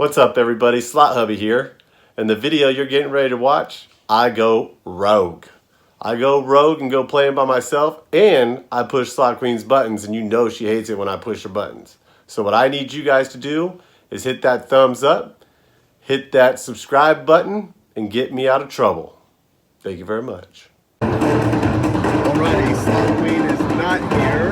What's up, everybody? Slot Hubby here. In the video you're getting ready to watch, I go rogue. I go rogue and go playing by myself, and I push Slot Queen's buttons, and you know she hates it when I push her buttons. So what I need you guys to do is hit that thumbs up, hit that subscribe button, and get me out of trouble. Thank you very much. Alrighty, Slot Queen is not here.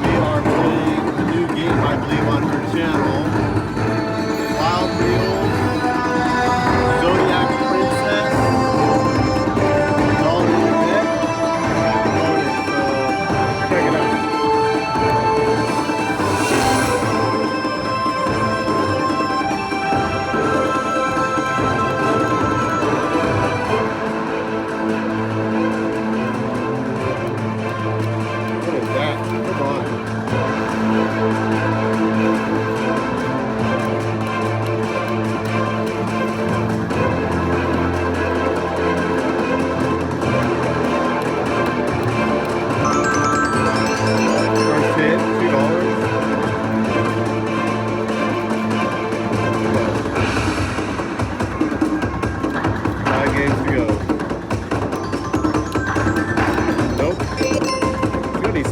We are playing a new game, I believe, on her channel. Wild Reels, Zodiac Princess. It's all in the deck. So check it out. What is that? Come on.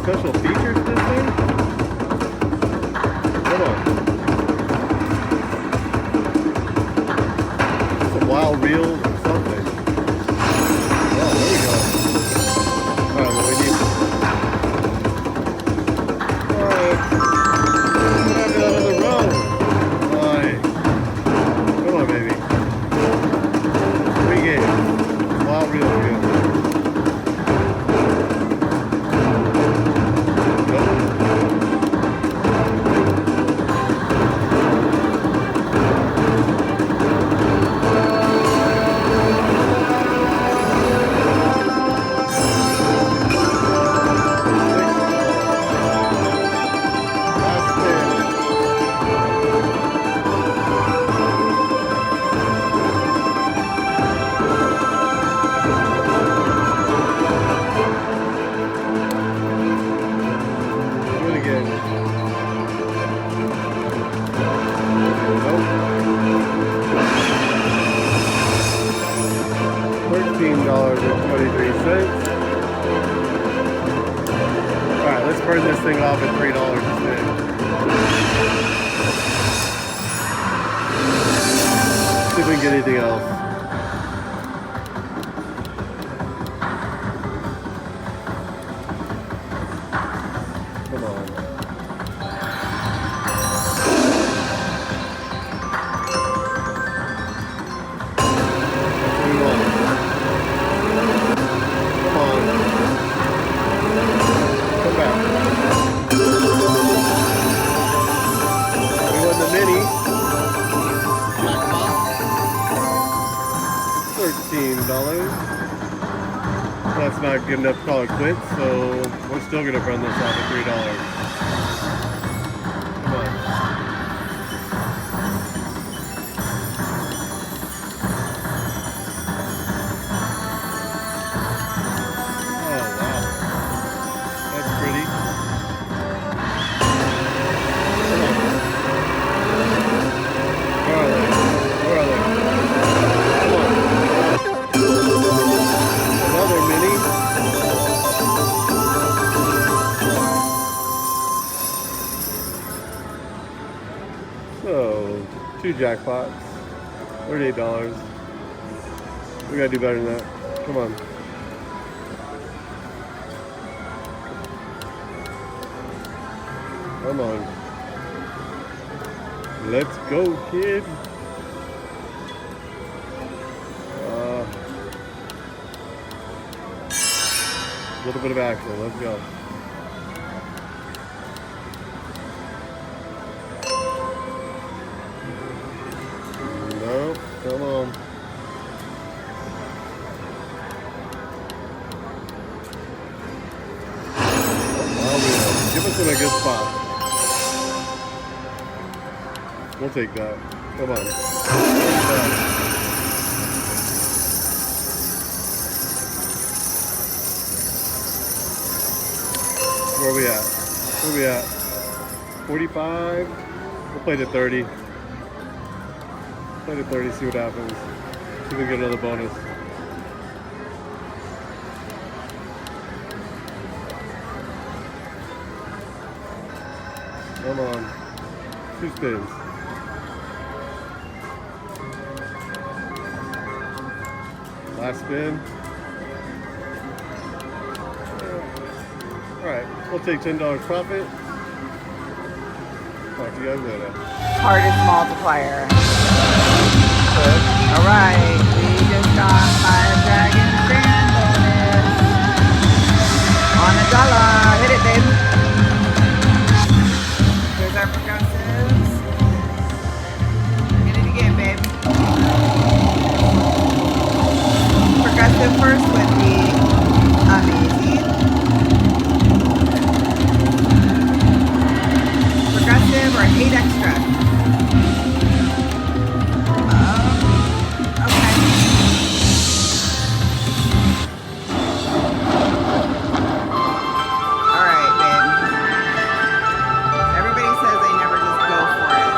Special features in this thing? Come on. Some wild reels or something. Oh, there we go. Alright, what we need. Alright. What happened out of the road? Alright. Come on, baby. 3 games. Wild reels again. $13.23. Alright, let's burn this thing off at $3 instead. See if we can get anything else. Come on. $13. That's not good enough to call it quits, so we're still going to run this off at $3. Come on. Oh, wow. That's pretty. Come on. Where are they? Where are they? Another mini. So, 2 jackpots, $38. We gotta do better than that. Come on. Come on. Let's go, kid. A little bit of action. Let's go. No, come on. Give us in a good spot. We'll take that. Come on. Where are we at? Where are we at? 45? We'll play to 30. Play to 30, see what happens. See if we can get another bonus. Come on. 2 spins. Last spin. Alright, we'll take $10 profit. Talk to you guys later. Hardest multiplier. Alright, we just got 5 dragon grand bonus. On $1. Hit it, babe. There's our progressives. Hit it again, babe. Progressive first would be amazing. Progressive or 8 extra. Okay. Alright, babe. Everybody says they never just go for it.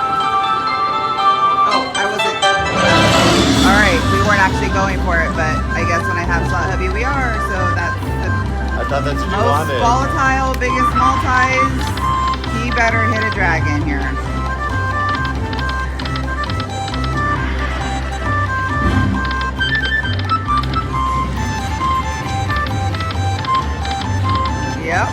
Oh, I wasn't. Alright, we weren't actually going for it, but I guess when I have slot hubby we are, so that's the I thought that's what you most wanted. volatile, biggest multis. He better hit a dragon here. Yep.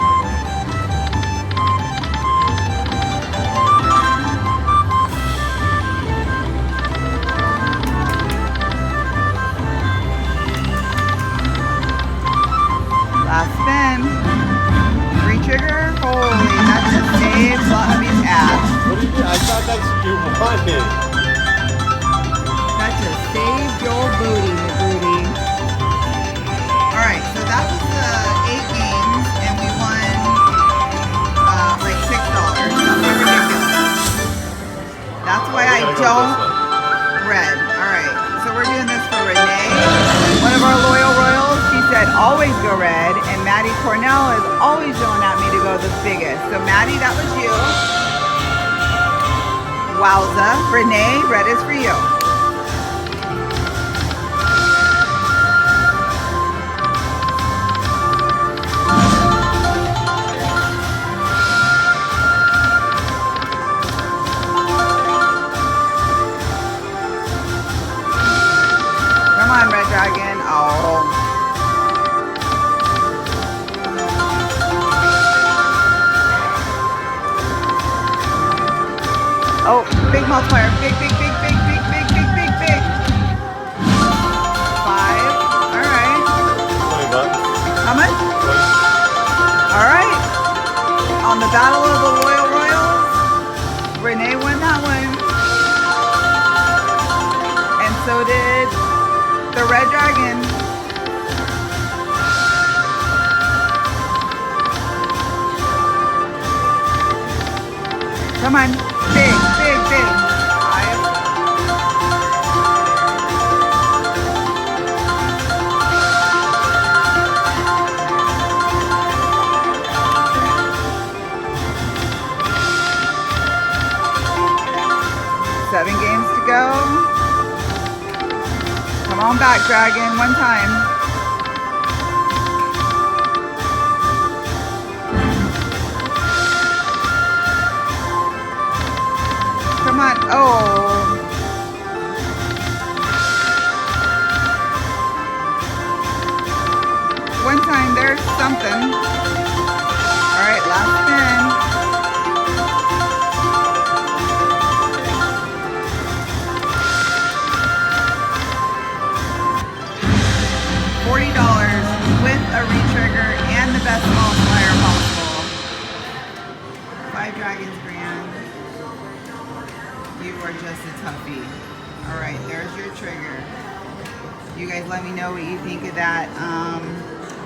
Last spin. Re-trigger. Holy, that just saved slot hubby's ass. What do you do? I thought that's what you wanted. That just saved your booty, McBooty. Alright, so that was the 8 games, and we won like $6. Something ridiculous. That's why I don't red. Alright, so we're doing this for Renee, one of our loyal royals. She said always go red, and Maddie Cornell is always yelling at me to go the biggest. So Maddie, that was you. Wowza. Renee, red is for you. Come on, Red Dragon. Oh. Oh, big multiplier. Big, big, big, big, big, big, big, big, big. 5. All right. $20. How much? 20. All right. On the Battle of the Loyal Royals, Renee won that one. And so did the Red Dragon. Come on. Big, big, big. 5. Seven games to go. Come on back, Dragon, one time. Come on. Oh. One time, there's something. All right, last spin. $40 with a re-trigger and the best multiplier possible. 5 dragons grand. You are just a toughie. Alright, there's your trigger. You guys let me know what you think of that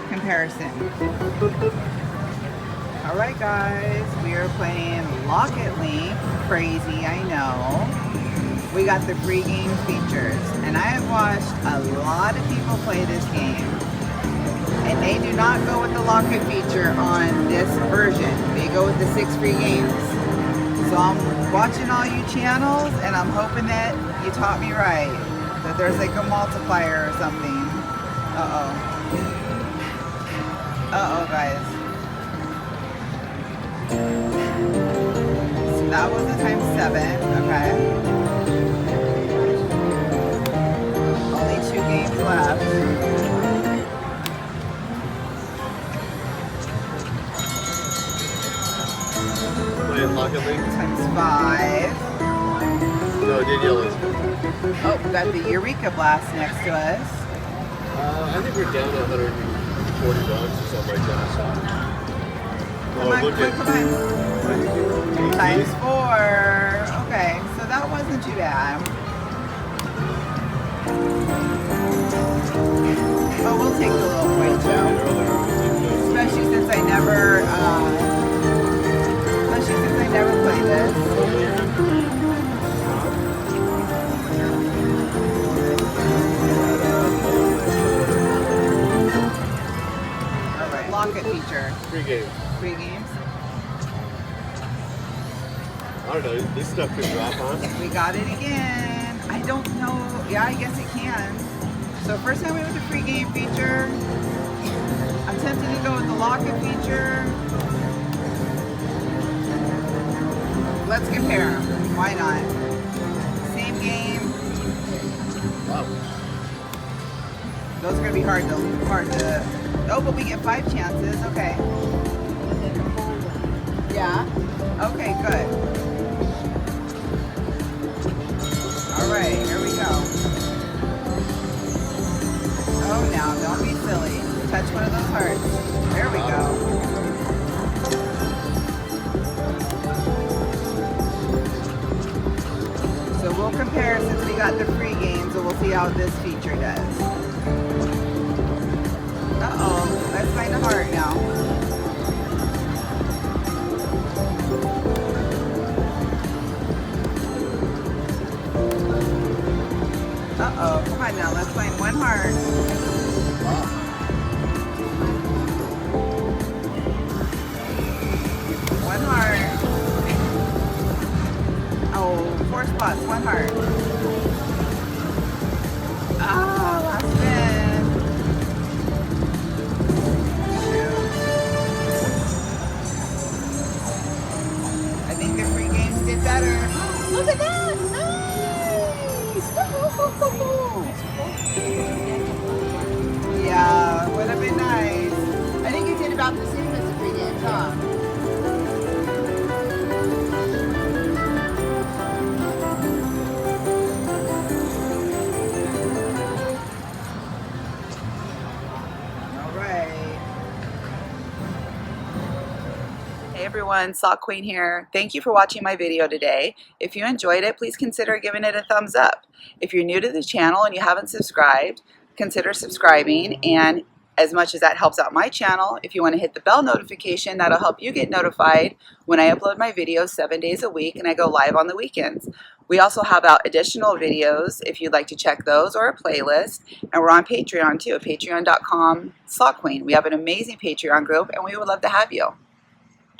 comparison. Alright guys, we are playing Lock It Link. Crazy, I know. We got the free game features, and I have watched a lot of people play this game, and they do not go with the Lock It feature on this version. They go with the 6 free games. So I'm watching all you channels, and I'm hoping that you taught me right. That there's like a multiplier or something. Uh-oh. Uh-oh, guys. So that was a times 7, okay. Only 2 games left. Playing Pocket League? Times 5. No, Daniela's. Oh, we got the Eureka Blast next to us. I think we're down to $140 or something like that. Come on. Times 4. Okay, so that wasn't too bad. Oh, we'll take the little point, Joe. Especially since I never played this. Alright, locket feature. Free games. Free games. I don't know, this stuff could drop, huh? We got it again. I don't know. Yeah, I guess it can. So first time we went with the free game feature. I'm tempted to go with the locket feature. Let's compare them. Why not? Same game. Wow. Those are gonna be hard to. Oh, but we get 5 chances. Okay. Yeah. Okay. Good. All right. Here we go. Oh, now don't be silly. Touch one of those hearts. There we go. So we'll compare since we got the free games, and we'll see how this feature does. Uh-oh, let's find a heart now. Uh-oh, come on now, let's find one heart. One heart. Oh, 4 spots, 1 heart. Ah, last spin. Shoot. I think the free games did better. Look at that! Nice! Yeah, would have been nice. I think it did about the same as the free games, huh? Hey everyone, Sock Queen here. Thank you for watching my video today. If you enjoyed it, please consider giving it a thumbs up. If you're new to the channel and you haven't subscribed, consider subscribing, and as much as that helps out my channel, if you want to hit the bell notification, that'll help you get notified when I upload my videos 7 days a week and I go live on the weekends. We also have out additional videos if you'd like to check those, or a playlist, and we're on Patreon too, patreon.com/sockqueen. We have an amazing Patreon group and we would love to have you.